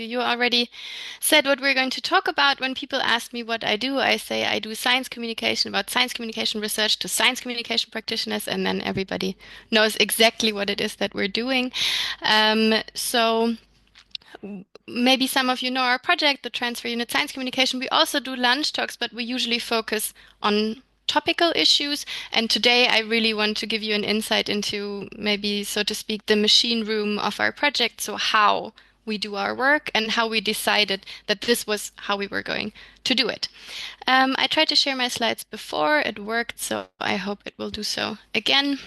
You already said what we're going to talk about. When people ask me what I do, I say I do science communication, about science communication research to science communication practitioners, and then everybody knows exactly what it is that we're doing. So maybe some of you know our project, the Transfer Unit Science Communication. We also do lunch talks, but we usually focus on topical issues. And today I really want to give you an insight into maybe, so to speak, the machine room of our project. So how we do our work and how we decided that this was how we were going to do it. I tried to share my slides before. It worked, so I hope it will do so again.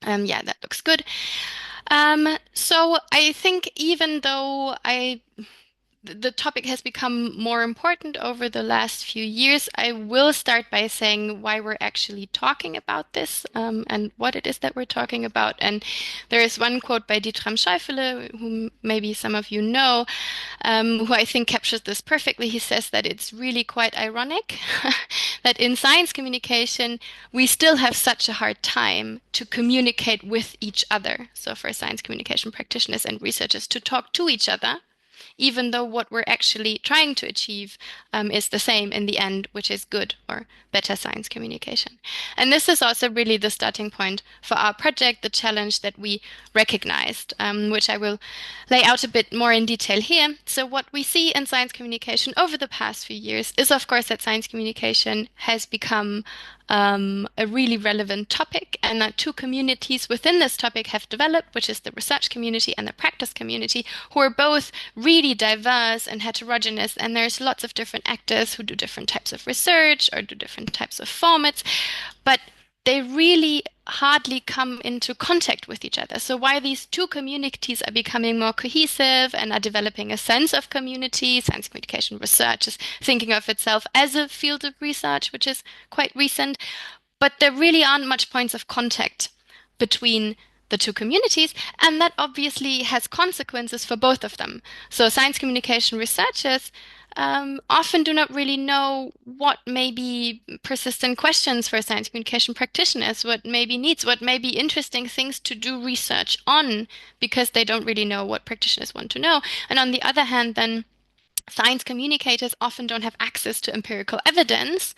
Yeah, that looks good. So I think even though the topic has become more important over the last few years, I will start by saying why we're actually talking about this, and what it is that we're talking about. And there is one quote by Dietram Scheufele, whom maybe some of you know, who I think captures this perfectly. He says that it's really quite ironic that in science communication, we still have such a hard time to communicate with each other. So for science communication practitioners and researchers to talk to each other, even though what we're actually trying to achieve is the same in the end, which is good or better science communication. And this is also really the starting point for our project, the challenge that we recognized, which I will lay out a bit more in detail here. So what we see in science communication over the past few years is, of course, that science communication has become a really relevant topic, and that two communities within this topic have developed, which is the research community and the practice community, who are both really diverse and heterogeneous, and there's lots of different actors who do different types of research or do different types of formats, but they really hardly come into contact with each other. So why these two communities are becoming more cohesive and are developing a sense of community, science communication research is thinking of itself as a field of research, which is quite recent, but there really aren't much points of contact between the two communities, and that obviously has consequences for both of them. So science communication researchers often do not really know what may be persistent questions for science communication practitioners, what may be needs, what may be interesting things to do research on, because they don't really know what practitioners want to know. And on the other hand, then science communicators often don't have access to empirical evidence,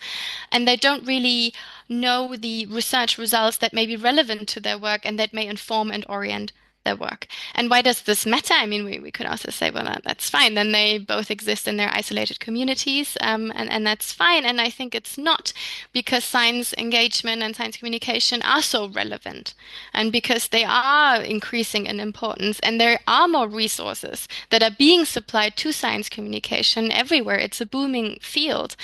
and they don't really know the research results that may be relevant to their work and that may inform and orient their work. And why does this matter? I mean, we could also say, well, that's fine. Then they both exist in their isolated communities, and that's fine. And I think it's not, because science engagement and science communication are so relevant, and because they are increasing in importance, and there are more resources that are being supplied to science communication everywhere. It's a booming field.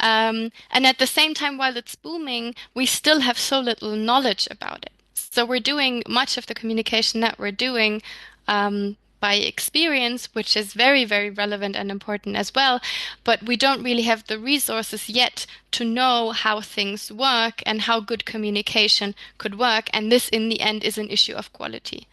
And at the same time, while it's booming, we still have so little knowledge about it. So we're doing much of the communication that we're doing by experience, which is very, very relevant and important as well. But we don't really have the resources yet to know how things work and how good communication could work. And this, in the end, is an issue of quality.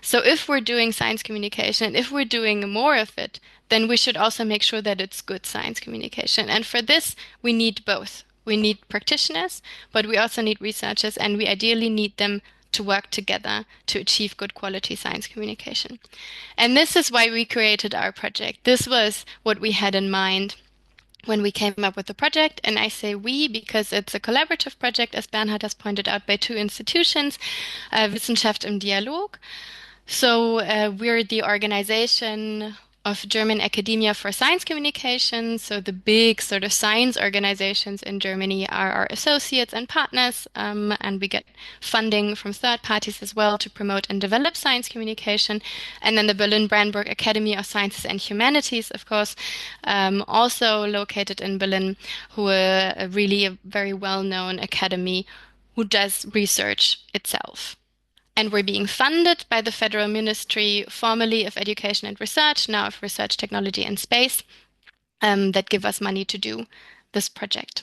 So if we're doing science communication, and if we're doing more of it, then we should also make sure that it's good science communication. And for this, we need both. We need practitioners, but we also need researchers, and we ideally need them to work together to achieve good quality science communication. And this is why we created our project. This was what we had in mind when we came up with the project. And I say we because it's a collaborative project, as Bernhard has pointed out, by two institutions, Wissenschaft im Dialog. So we're the organization of German academia for science communication. So the big sort of science organizations in Germany are our associates and partners, and we get funding from third parties as well to promote and develop science communication. And then the Berlin-Brandenburg Academy of Sciences and Humanities, of course, also located in Berlin, who are really a very well-known academy who does research itself. And we're being funded by the Federal Ministry, formerly of Education and Research, now of Research, Technology and Space, that give us money to do this project.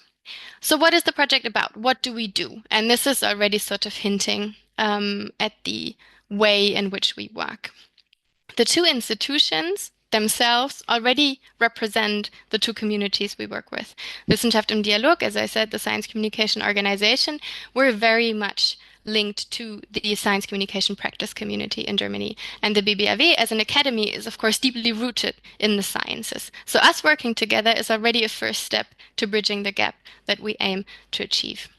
So what is the project about? What do we do? And this is already sort of hinting at the way in which we work. The two institutions themselves already represent the two communities we work with. Wissenschaft im Dialog, as I said, the science communication organization, we're very much linked to the science communication practice community in Germany. And the BBAW as an academy is, of course, deeply rooted in the sciences. So us working together is already a first step to bridging the gap that we aim to achieve.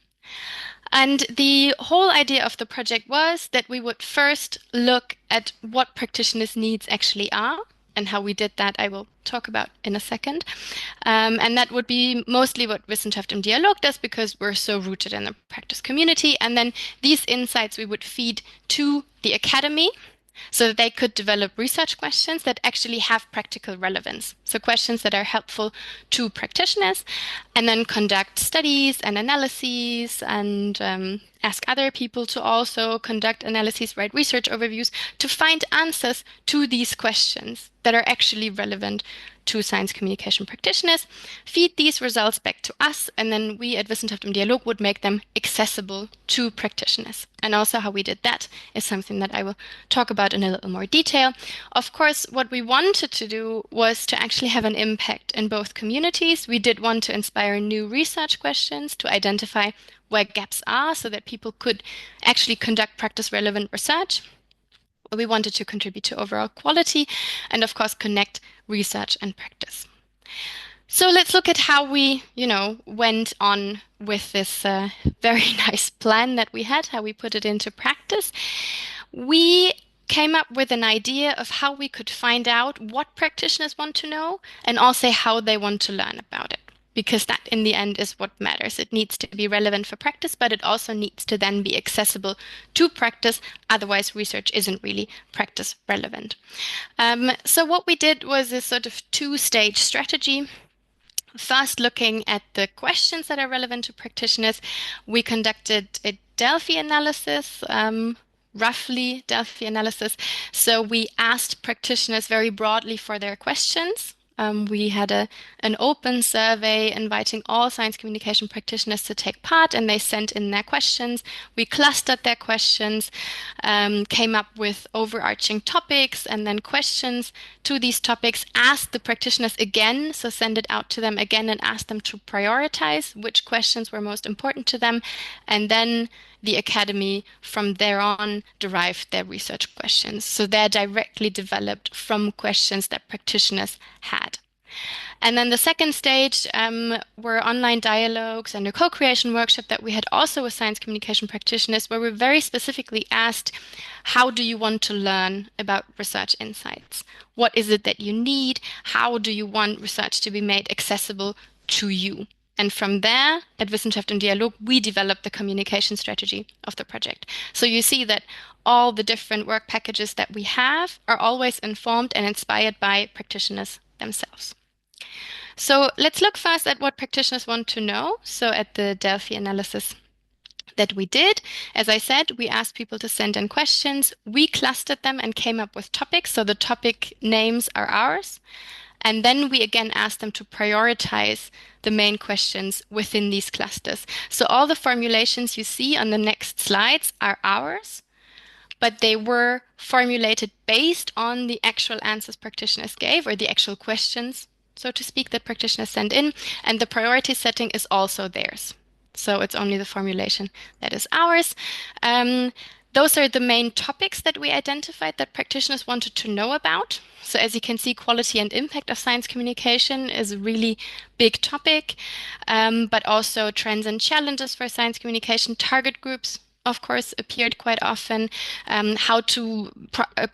And the whole idea of the project was that we would first look at what practitioners' needs actually are. And how we did that, I will talk about in a second. And that would be mostly what Wissenschaft im Dialog does because we're so rooted in the practice community. And then these insights we would feed to the academy so that they could develop research questions that actually have practical relevance. So questions that are helpful to practitioners, and then conduct studies and analyses and ask other people to also conduct analyses, write research overviews to find answers to these questions that are actually relevant to science communication practitioners, feed these results back to us, and then we at Wissenschaft im Dialog would make them accessible to practitioners. And also how we did that is something that I will talk about in a little more detail. Of course, what we wanted to do was to actually have an impact in both communities. We did want to inspire new research questions to identify where gaps are so that people could actually conduct practice relevant research. We wanted to contribute to overall quality and, of course, connect research and practice. So let's look at how we, went on with this very nice plan that we had, how we put it into practice. We came up with an idea of how we could find out what practitioners want to know and also how they want to learn about it. Because that in the end is what matters. It needs to be relevant for practice, but it also needs to then be accessible to practice. Otherwise, research isn't really practice relevant. So what we did was a sort of two-stage strategy. First, looking at the questions that are relevant to practitioners, we conducted a Delphi analysis, roughly Delphi analysis. So we asked practitioners very broadly for their questions. We had an open survey inviting all science communication practitioners to take part, and they sent in their questions. We clustered their questions, came up with overarching topics and then questions to these topics, asked the practitioners again, so send it out to them again and ask them to prioritize which questions were most important to them, and then the academy from there on derived their research questions. So they're directly developed from questions that practitioners had. And then the second stage were online dialogues and a co-creation workshop that we had also with science communication practitioners, where we very specifically asked, how do you want to learn about research insights? What is it that you need? How do you want research to be made accessible to you? And from there, at Wissenschaft im Dialog, we developed the communication strategy of the project. So you see that all the different work packages that we have are always informed and inspired by practitioners themselves. So let's look first at what practitioners want to know. So at the Delphi analysis that we did, as I said, we asked people to send in questions. We clustered them and came up with topics. So the topic names are ours. And then we again asked them to prioritize the main questions within these clusters. So all the formulations you see on the next slides are ours, but they were formulated based on the actual answers practitioners gave, or the actual questions, so to speak, that practitioners sent in. And the priority setting is also theirs. So it's only the formulation that is ours. Those are the main topics that we identified that practitioners wanted to know about. So as you can see, quality and impact of science communication is a really big topic, but also trends and challenges for science communication. Target groups, of course, appeared quite often, how to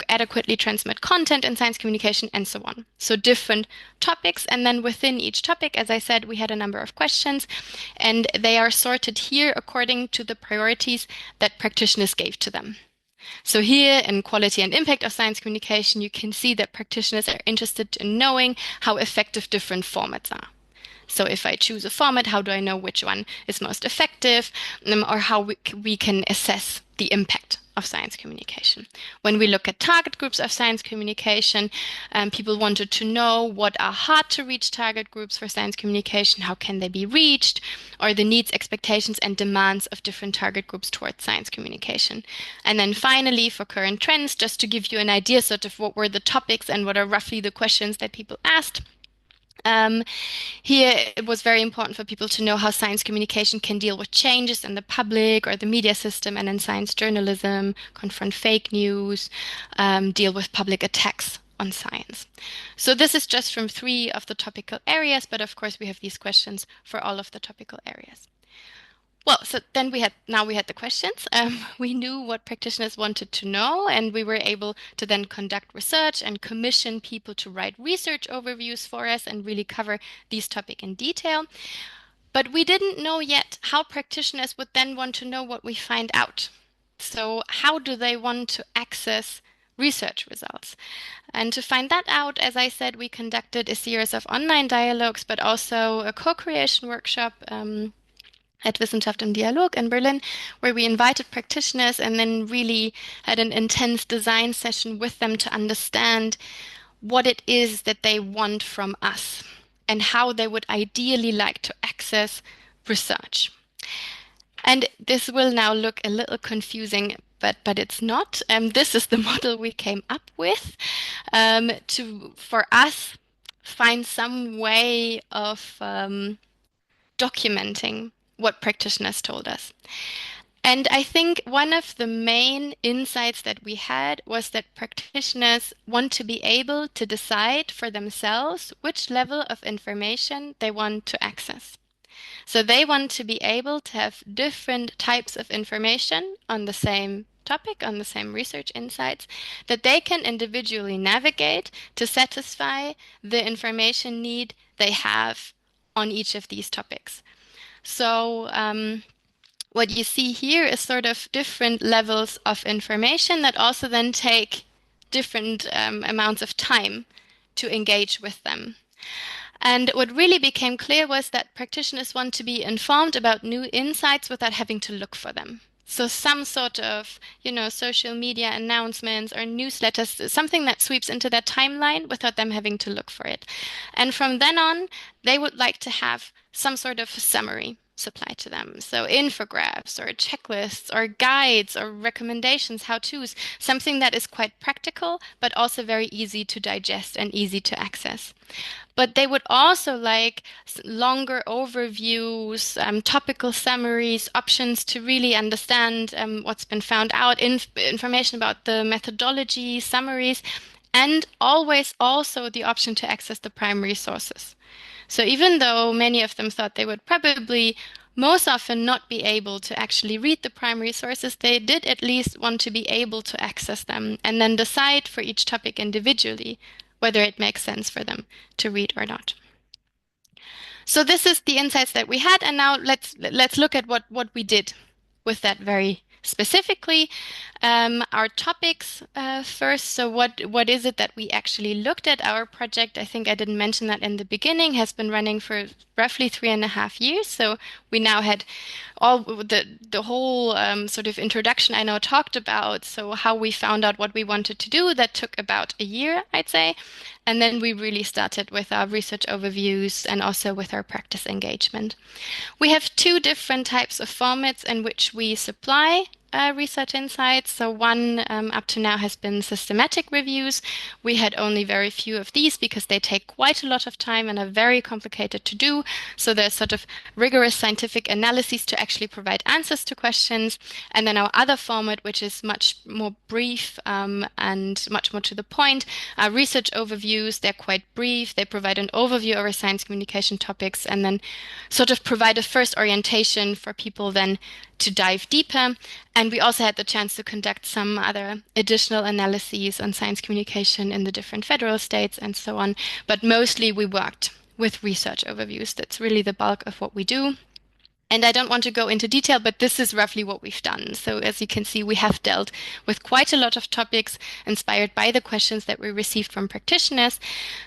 adequately transmit content in science communication, and so on. So different topics, and then within each topic, as I said, we had a number of questions, and they are sorted here according to the priorities that practitioners gave to them. So here in quality and impact of science communication, you can see that practitioners are interested in knowing how effective different formats are. So if I choose a format, how do I know which one is most effective, or how we can assess the impact of science communication? When we look at target groups of science communication, people wanted to know what are hard to reach target groups for science communication, how can they be reached, or the needs, expectations, and demands of different target groups towards science communication. And then finally, for current trends, just to give you an idea sort of what were the topics and what are roughly the questions that people asked. Um, Here, it was very important for people to know how science communication can deal with changes in the public or the media system and in science journalism, confront fake news, deal with public attacks on science. So this is just from three of the topical areas, but of course we have these questions for all of the topical areas. Well, so then now we had the questions. We knew what practitioners wanted to know, and we were able to then conduct research and commission people to write research overviews for us and really cover these topics in detail. But we didn't know yet how practitioners would then want to know what we find out. So how do they want to access research results? And to find that out, as I said, we conducted a series of online dialogues, but also a co-creation workshop at Wissenschaft and Dialog in Berlin, where we invited practitioners and then really had an intense design session with them to understand what it is that they want from us and how they would ideally like to access research. And this will now look a little confusing, but it's not. This is the model we came up with to, for us, find some way of documenting what practitioners told us. And I think one of the main insights that we had was that practitioners want to be able to decide for themselves which level of information they want to access. So they want to be able to have different types of information on the same topic, on the same research insights, that they can individually navigate to satisfy the information need they have on each of these topics. So, what you see here is sort of different levels of information that also then take different amounts of time to engage with them. And what really became clear was that practitioners want to be informed about new insights without having to look for them. So some sort of, social media announcements or newsletters, something that sweeps into their timeline without them having to look for it. And from then on, they would like to have some sort of summary supplied to them. So infographics or checklists or guides or recommendations, how-tos, something that is quite practical, but also very easy to digest and easy to access. But they would also like longer overviews, topical summaries, options to really understand what's been found out, information about the methodology, summaries, and always also the option to access the primary sources. So even though many of them thought they would probably most often not be able to actually read the primary sources, they did at least want to be able to access them and then decide for each topic individually whether it makes sense for them to read or not. So this is the insights that we had, and now let's look at what we did with that very specifically. Our topics first. So what is it that we actually looked at? Our project, I think I didn't mention that in the beginning, has been running for roughly 3.5 years. So we now had all the whole sort of introduction I now talked about. So how we found out what we wanted to do, that took about a year, I'd say. And then we really started with our research overviews and also with our practice engagement. We have two different types of formats in which we supply research insights. So one up to now has been systematic reviews. We had only very few of these because they take quite a lot of time and are very complicated to do. So there's sort of rigorous scientific analyses to actually provide answers to questions. And then our other format, which is much more brief and much more to the point, are research overviews. They're quite brief. They provide an overview of our science communication topics and then sort of provide a first orientation for people then to dive deeper. And we also had the chance to conduct some other additional analyses on science communication in the different federal states and so on. But mostly we worked with research overviews. That's really the bulk of what we do. And I don't want to go into detail, but this is roughly what we've done. So as you can see, we have dealt with quite a lot of topics inspired by the questions that we received from practitioners.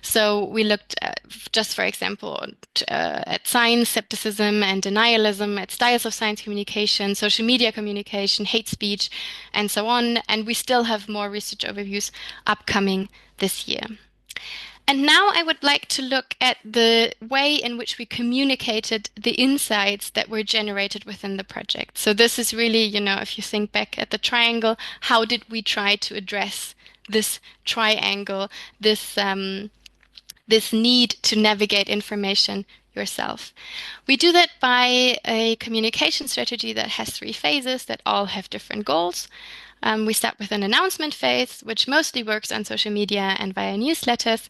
So we looked at, just for example, at science, skepticism and denialism, at styles of science communication, social media communication, hate speech, and so on. And we still have more research overviews upcoming this year. And now I would like to look at the way in which we communicated the insights that were generated within the project. So this is really, if you think back at the triangle, how did we try to address this triangle, this this need to navigate information yourself. We do that by a communication strategy that has three phases that all have different goals. We start with an announcement phase, which mostly works on social media and via newsletters,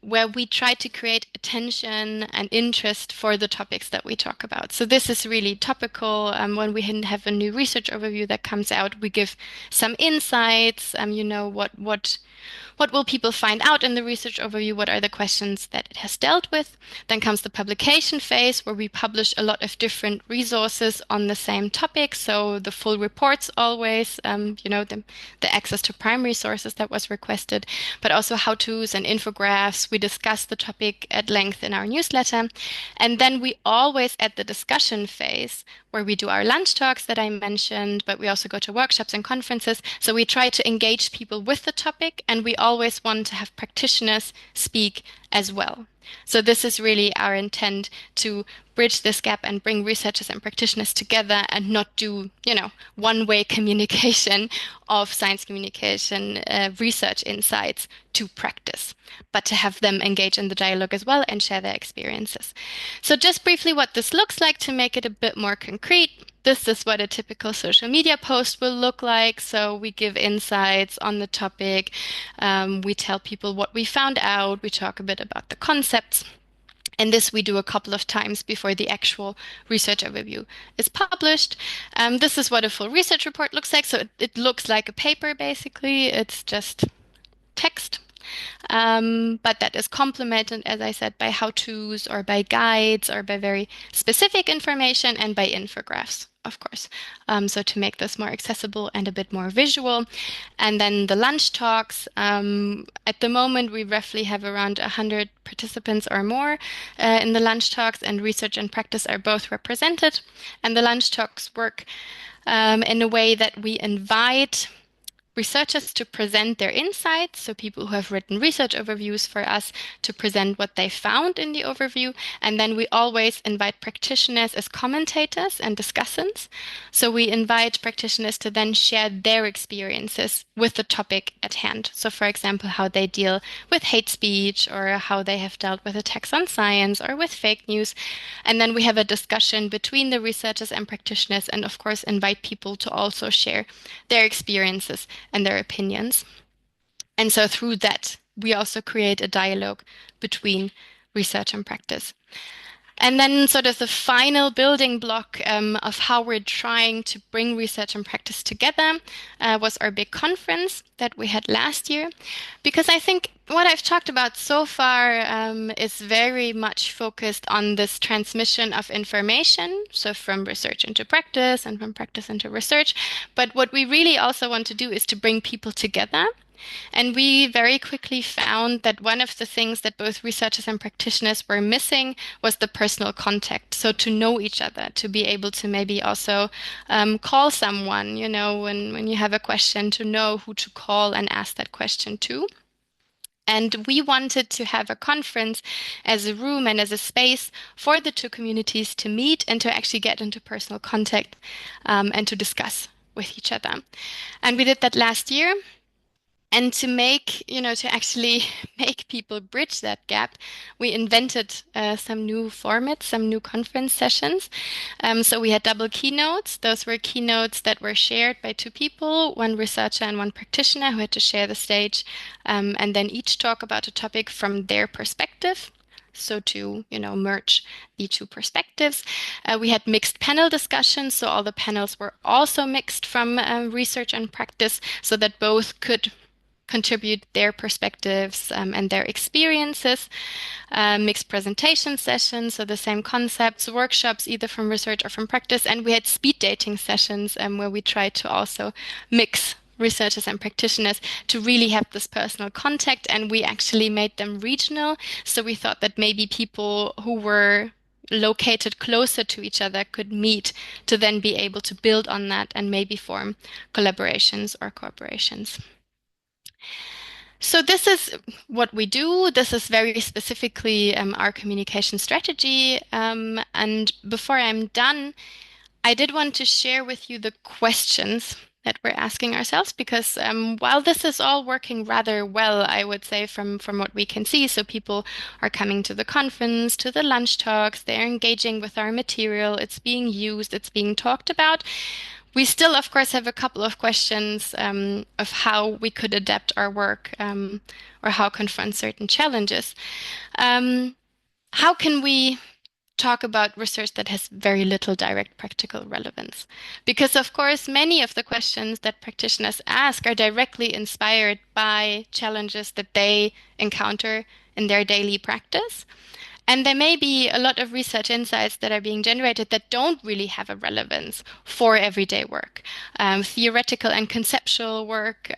where we try to create attention and interest for the topics that we talk about. So this is really topical. When we have a new research overview that comes out, we give some insights. What will people find out in the research overview? What are the questions that it has dealt with? Then comes the publication phase, where we publish a lot of different resources on the same topic. So the full reports always, the access to primary sources that was requested, but also how-tos and infographics. We discuss the topic at length in our newsletter. And then we always, at the discussion phase, where we do our lunch talks that I mentioned, but we also go to workshops and conferences. So we try to engage people with the topic, and we always want to have practitioners speak as well. So this is really our intent, to bridge this gap and bring researchers and practitioners together and not do, one-way communication of science communication, research insights to practice, but to have them engage in the dialogue as well and share their experiences. So just briefly what this looks like to make it a bit more concrete. This is what a typical social media post will look like. So we give insights on the topic. We tell people what we found out. We talk a bit about the concepts. And this we do a couple of times before the actual research overview is published. This is what a full research report looks like. So it looks like a paper, basically. It's just text. But that is complemented, as I said, by how-tos or by guides or by very specific information and by infographics, of course. So to make this more accessible and a bit more visual. And then the lunch talks. At the moment, we roughly have around 100 participants or more in the lunch talks, and research and practice are both represented. And the lunch talks work in a way that we invite researchers to present their insights, so people who have written research overviews for us to present what they found in the overview. And then we always invite practitioners as commentators and discussants. So we invite practitioners to then share their experiences with the topic at hand. So for example, how they deal with hate speech, or how they have dealt with attacks on science or with fake news. And then we have a discussion between the researchers and practitioners, and of course invite people to also share their experiences and their opinions. And so through that, we also create a dialogue between research and practice. And then sort of the final building block of how we're trying to bring research and practice together was our big conference that we had last year. Because I think what I've talked about so far is very much focused on this transmission of information, so from research into practice and from practice into research. But what we really also want to do is to bring people together. And we very quickly found that one of the things that both researchers and practitioners were missing was the personal contact. So to know each other, to be able to maybe also call someone, when you have a question, to know who to call and ask that question to. And we wanted to have a conference as a room and as a space for the two communities to meet and to actually get into personal contact and to discuss with each other. And we did that last year. And to actually make people bridge that gap, we invented some new formats, some new conference sessions. So we had double keynotes. Those were keynotes that were shared by two people, one researcher and one practitioner, who had to share the stage, and then each talk about a topic from their perspective. So to, merge the two perspectives. We had mixed panel discussions. So all the panels were also mixed from research and practice, so that both could contribute their perspectives and their experiences. Mixed presentation sessions, so the same concepts, workshops either from research or from practice. And we had speed dating sessions where we tried to also mix researchers and practitioners to really have this personal contact. And we actually made them regional. So we thought that maybe people who were located closer to each other could meet to then be able to build on that and maybe form collaborations or cooperations. So this is what we do. This is very specifically our communication strategy. And before I'm done, I did want to share with you the questions that we're asking ourselves because while this is all working rather well, I would say from what we can see, so people are coming to the conference, to the lunch talks, they're engaging with our material, it's being used, it's being talked about. We still, of course, have a couple of questions of how we could adapt our work or how confront certain challenges. Um, how can we talk about research that has very little direct practical relevance? Because, of course, many of the questions that practitioners ask are directly inspired by challenges that they encounter in their daily practice. And there may be a lot of research insights that are being generated that don't really have a relevance for everyday work, theoretical and conceptual work.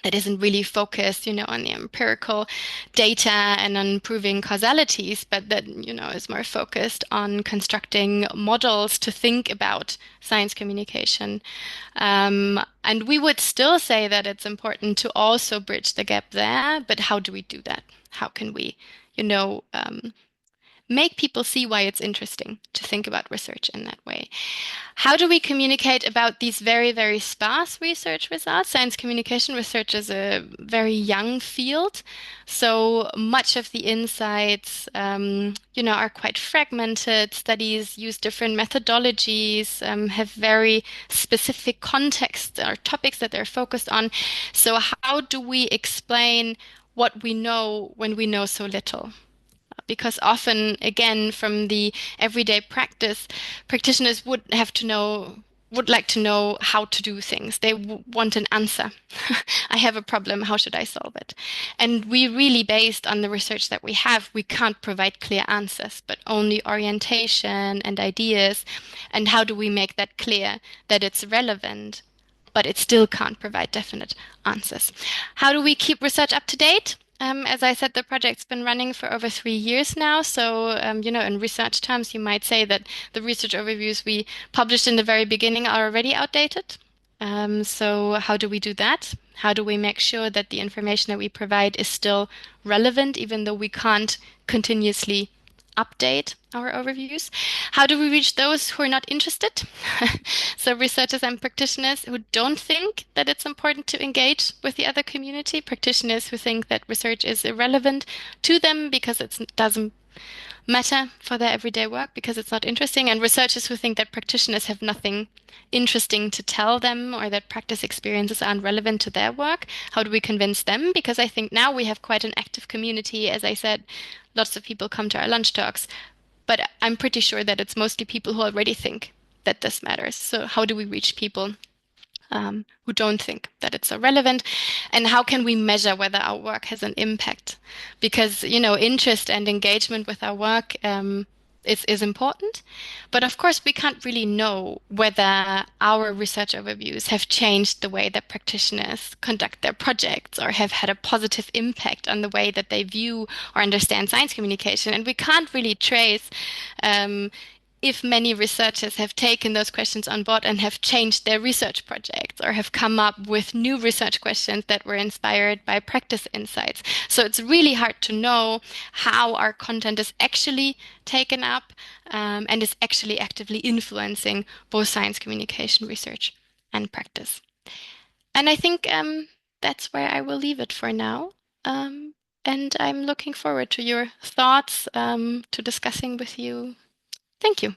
That isn't really focused, on the empirical data and on proving causalities, but that, is more focused on constructing models to think about science communication. And we would still say that it's important to also bridge the gap there, but how do we do that? How can we, make people see why it's interesting to think about research in that way? How do we communicate about these very, very sparse research results? Science communication research is a very young field, so much of the insights, are quite fragmented. Studies use different methodologies, have very specific contexts or topics that they're focused on. So how do we explain what we know when we know so little? Because often, again, from the everyday practice, practitioners would like to know how to do things. They want an answer. I have a problem. How should I solve it? And we really, based on the research that we have, we can't provide clear answers, but only orientation and ideas. And how do we make that clear that it's relevant, but it still can't provide definite answers? How do we keep research up to date? As I said, the project's been running for over 3 years now. So, in research terms, you might say that the research overviews we published in the very beginning are already outdated. So how do we do that? How do we make sure that the information that we provide is still relevant, even though we can't continuously update our overviews? How do we reach those who are not interested? So researchers and practitioners who don't think that it's important to engage with the other community, practitioners who think that research is irrelevant to them because it doesn't matter for their everyday work because it's not interesting, and researchers who think that practitioners have nothing interesting to tell them or that practice experiences aren't relevant to their work. How do we convince them? Because I think now we have quite an active community. As I said, lots of people come to our lunch talks, but I'm pretty sure that it's mostly people who already think that this matters. So how do we reach people who don't think that it's so relevant? And how can we measure whether our work has an impact? Because, interest and engagement with our work is important. But of course, we can't really know whether our research overviews have changed the way that practitioners conduct their projects or have had a positive impact on the way that they view or understand science communication. And we can't really trace if many researchers have taken those questions on board and have changed their research projects or have come up with new research questions that were inspired by practice insights. So it's really hard to know how our content is actually taken up and is actually actively influencing both science communication research and practice. And I think that's where I will leave it for now. And I'm looking forward to your thoughts, to discussing with you. Thank you.